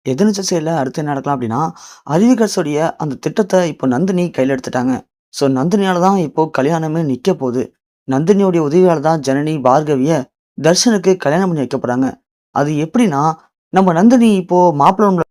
எதிர்நீச்சல் அடுத்து என்ன நடக்கலாம் அப்படின்னா, அறிவிகர்ஸுடைய அந்த திட்டத்த இப்போ நந்தினி கையில எடுத்துட்டாங்க. ஸோ நந்தினியால தான் இப்போ கல்யாணமே நிக்க போது. நந்தினியோடைய உதவியால தான் ஜனனி, பார்கவிய தர்ஷனுக்கு கல்யாணம் பண்ணி வைக்க போறாங்க. அது எப்படின்னா, நம்ம நந்தினி இப்போ மாப்பிள ரூம்ல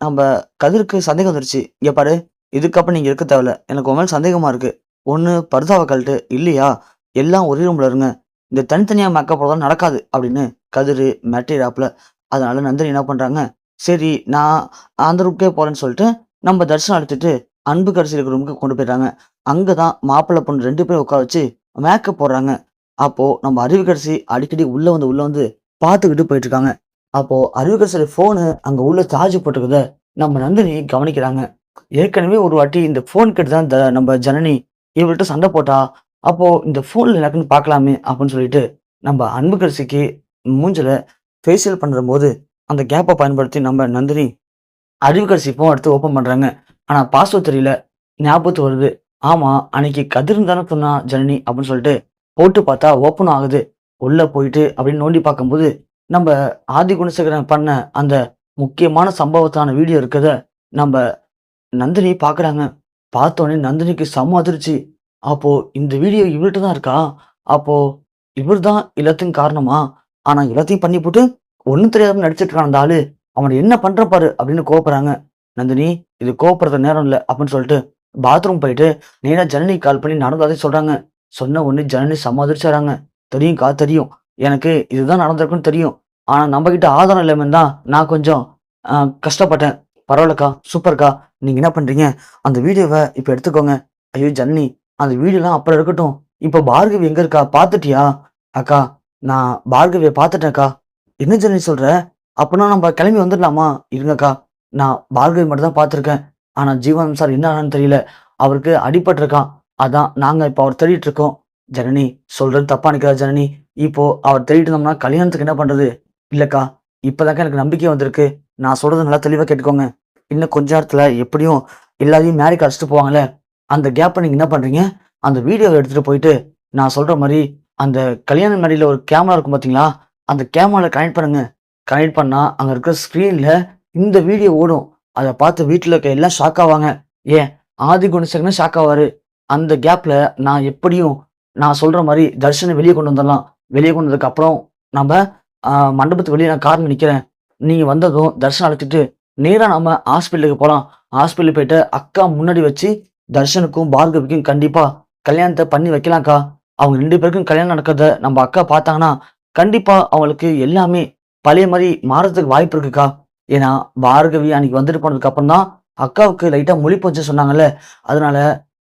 நம்ப கதிருக்கு சந்தேகம் வந்துருச்சு. "இங்க பாரு, இதுக்கப்புறம் நீங்க இருக்க தேவையில்ல. எனக்கு உன் மேல சந்தேகமா இருக்கு. ஒண்ணு பர்தாவ கழட்டு, இல்லையா எல்லாம் ஒரே ரூம்ல இருங்க. இந்த தனித்தனியா மேக்கப் போடுறதெல்லாம் நடக்காது" அப்படின்னு கதிரு மிரட்டிறாப்புல. அதனால நந்தினி என்ன பண்றாங்க, சரி நான் அந்த ரூம்க்கே போறேன்னு சொல்லிட்டு, நம்ம தர்ஷனம் அழைத்துட்டு அன்புக்கரசி இருக்கிற ரூமுக்கு கொண்டு போயிட்டாங்க. அங்க தான் மாப்பிள்ளை, பொண்ணு 2 பேரும் உட்கார வச்சு மேக்கப் போடுறாங்க. அப்போ நம்ம அறிவுக்கரசி அடிக்கடி உள்ள வந்து பார்த்துக்கிட்டு போயிட்டுருக்காங்க. அப்போ அறிவுக்கரசியோட ஃபோனு அங்க உள்ள சார்ஜ் போட்டிருக்கத நம்ம நந்தினி கவனிக்கிறாங்க. ஏற்கனவே ஒரு வாட்டி இந்த ஃபோன் கேட்டு தான் நம்ம ஜனனி இவள்ட்ட சண்டை போட்டா. அப்போ இந்த ஃபோன்ல எனக்குன்னு பார்க்கலாமே அப்படின்னு சொல்லிட்டு, நம்ம அன்புக்கரசிக்கு மூஞ்சில ஃபேஷியல் பண்ணும்போது, அந்த கேப்ப பயன்படுத்தி நம்ம நந்தினி அறிவுக்கரசி ஃபோன் எடுத்து ஓப்பன் பண்றாங்க. ஆனா பாஸ்வேர்ட் தெரியல. ஞாபகத்துக்கு வருது. ஆமா, அன்னைக்கு கதிர்ன்னு தானே சொன்னா ஜனனி அப்படின்னு சொல்லிட்டு போட்டு பார்த்தா ஓப்பனும் ஆகுது. உள்ள போயிட்டு அப்படின்னு நோண்டி பார்க்கும்போது, நம்ப ஆதி குணசேகரன் பண்ண அந்த முக்கியமான சம்பவத்தான வீடியோ இருக்கத நம்ப நந்தினி பார்க்குறாங்க. பார்த்தோனே நந்தினிக்கு செம்ம அதிர்ச்சி. அப்போ இந்த வீடியோ இவர்ட்ட தான் இருக்கா? அப்போ இவர் தான் எல்லாத்துக்கும் காரணமா? ஆனா எல்லாத்தையும் பண்ணிப்புட்டு ஒண்ணும் தெரியாம நடிச்சிட்டு இருக்கான் அந்த ஆளு. அவன என்ன பண்றான் பாரு அப்படின்னு கோவப்படுறாங்க. நந்தினி, இது கோவப்படுறதுக்கு நேரம் இல்ல அப்படின்னு சொல்லிட்டு பாத்ரூம் போயிட்டு நேரா ஜனனிக்கு கால் பண்ணி நடந்ததை சொல்றாங்க. சொன்ன உடனே ஜனனி செம்ம அதிர்ச்சியாறாங்க. தெரியும்க்கா தெரியும். எனக்கு இதுதான் நடந்திருக்குன்னு தெரியும். ஆனா நம்மகிட்ட ஆதாரம் இல்லாம தான் நான் கொஞ்சம் அ கஷ்டப்பட்டேன். பரவாயில்லக்கா, சூப்பர்க்கா. நீங்க என்ன பண்றீங்க? அந்த வீடியோவ இப்ப எடுத்துக்கோங்க. ஐயோ! ஜனனி, அந்த வீடியோலாம் அப்புறம் இருக்கட்டும். இப்ப பார்கவி எங்க இருக்கா? பார்த்துட்டியா? அக்கா, நான் பார்கவிய பார்த்துட்டேன்க்கா. என்ன ஜனனி சொல்ற? அப்பன்னா நம்ம கிளம்பி வந்துடலாமா? இருங்கக்கா, நான் பார்கவி மட்டும் தான் பார்த்துருக்கேன். ஆனா ஜீவன் சார் என்ன ஆனான்னு தெரியல. அவருக்கு அடிபட்டுருக்கான். அதான் நாங்க இப்ப அவர தேடிட்டு இருக்கோம். ஜனனி, சொல்றது தப்பா நினைக்காத ஜனனி. இப்போ அவர் தேடிட்டு இருந்தோம்னா கல்யாணத்துக்கு என்ன பண்றது? இல்லக்கா, இப்பதாக்கா எனக்கு நம்பிக்கை வந்திருக்கு. நான் சொல்றத நல்லா தெளிவா கேட்டுக்கோங்க. இன்னும் கொஞ்ச நேரத்துல எப்படியும் எல்லாரையும் மேடைக்கு அழைச்சிட்டு போவாங்கல்ல. அந்த கேப்ல நீங்க என்ன பண்றீங்க? அந்த வீடியோவ எடுத்துட்டு போயிட்டு, நான் சொல்ற மாரி அந்த கல்யாண மேடையில ஒரு கேமரா இருக்கும் பார்த்தீங்களா? அந்த கேமரால கனெக்ட் பண்ணுங்க. கனெக்ட் பண்ணா, அங்க இருக்கிற ஸ்க்ரீன்ல இந்த வீடியோ ஓடும். அத பார்த்து வீட்ல இருக்க எல்லாம் ஷாக் ஆவாங்க. ஏன் ஆதி குணசேகரனும் ஷாக் ஆவாரு. அந்த கேப்ல நான் எப்படியும் நான் சொல்ற மாரி தர்ஷன வெளிய கொண்டு வந்துரலாம். வெளிய கொண்டு வந்ததுக்கு அப்புறம் நம்ப மண்டபத்துக்கு வெளிய நான் கார்ல நிக்கிறேன். நீங்க வந்ததும் தர்ஷன அழைச்சுட்டு நேரா நம்ம ஹாஸ்பிட்டலுக்கு போலாம். ஹாஸ்பிட்டல் போயிட்டு அக்கா முன்னாடி வச்சு தர்ஷனுக்கும், பார்கவிக்கும் கண்டிப்பா கல்யாணத்த பண்ணி வைக்கலாம்க்கா. அவங்க 2 பேருக்கும் கல்யாணம் நடக்கிறத நம்ம அக்கா பார்த்தாங்கன்னா, கண்டிப்பா அவங்களுக்கு எல்லாமே பழைய மாரி மாறதுக்கு வாய்ப்பு இருக்குக்கா. ஏன்னா, பார்கவி அன்னைக்கு வந்துட்டு போனதுக்கு அப்புறம் தான் அக்காவுக்கு லைட்டா முழிப்பு வந்துச்சுன்னு சொன்னாங்கல்ல. அதனால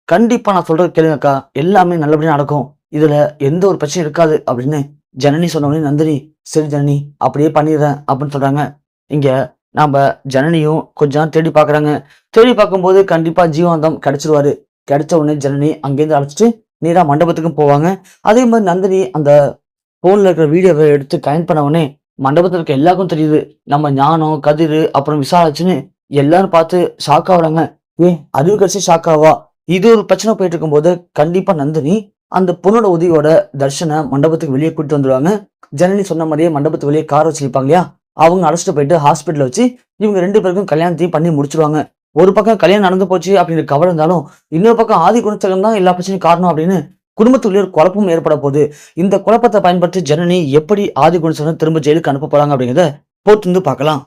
கண்டிப்பா நான் சொல்றத கேளுங்கக்கா. எல்லாமே நல்லபடியா நடக்கும். இதுல எந்த ஒரு பிரச்சனையும் இருக்காது அப்படின்னு ஜனனி சொன்ன உடனே நந்தினி, சரி ஜனனி அப்படியே பண்ணிடுறேன் அப்படின்னு சொல்றாங்க. இங்க நாம ஜனனியும் கொஞ்ச நேரம் தேடி பார்க்குறாங்க. தேடி பார்க்கும்போது கண்டிப்பா ஜீவானந்தம் கிடைச்சிருவாரு. கிடைச்ச உடனே ஜனனி அங்கேருந்து அழைச்சிட்டு நேரா மண்டபத்துக்கும் போவாங்க. அதே மாரி நந்தினி அந்த ஃபோன்ல இருக்கிற வீடியோவ எடுத்து கனெக்ட் பண்ண உடனே மண்டபத்துல இருக்க எல்லாருக்கும் தெரியுது. நம்ம ஞானம், கதிரு, அப்புறம் விசாலாட்சின்னு எல்லாரும் பார்த்து ஷாக் ஆகுறாங்க. ஏன் அறிவுக்கரசி ஷாக் ஆவா? இது ஒரு பிரச்சனை போயிட்டு இருக்கும்போது கண்டிப்பா நந்தினி அந்த பொண்ணோட உதவியோட தர்ஷன மண்டபத்துக்கு வெளியே கூட்டிட்டு வந்துருவாங்க. ஜனனி சொன்ன மாதிரியே மண்டபத்துக்கு வெளியே கார் வச்சிருப்பாங்க இல்லையா? அவங்க அழைச்சிட்டு போயிட்டு ஹாஸ்பிட்டல்ல வச்சு இவங்க 2 பேருக்கும் கல்யாணத்தையும் பண்ணி முடிச்சுருவாங்க. ஒரு பக்கம் கல்யாணம் நடந்து போச்சு அப்படிங்கிற கவலை இருந்தாலும், இன்னொரு பக்கம் ஆதி குணசேகரன் தான் எல்லா பிரச்சனையும் காரணம் அப்படின்னு குடும்பத்துக்குள்ளே ஒரு குழப்பமும் ஏற்பட போகுது. இந்த குழப்பத்த பயன்படுத்தி ஜனனி எப்படி ஆதி குணசேகரன திரும்ப ஜெயிலுக்கு அனுப்ப போறாங்க அப்படிங்கிறத பொறுத்திருந்து பார்க்கலாம்.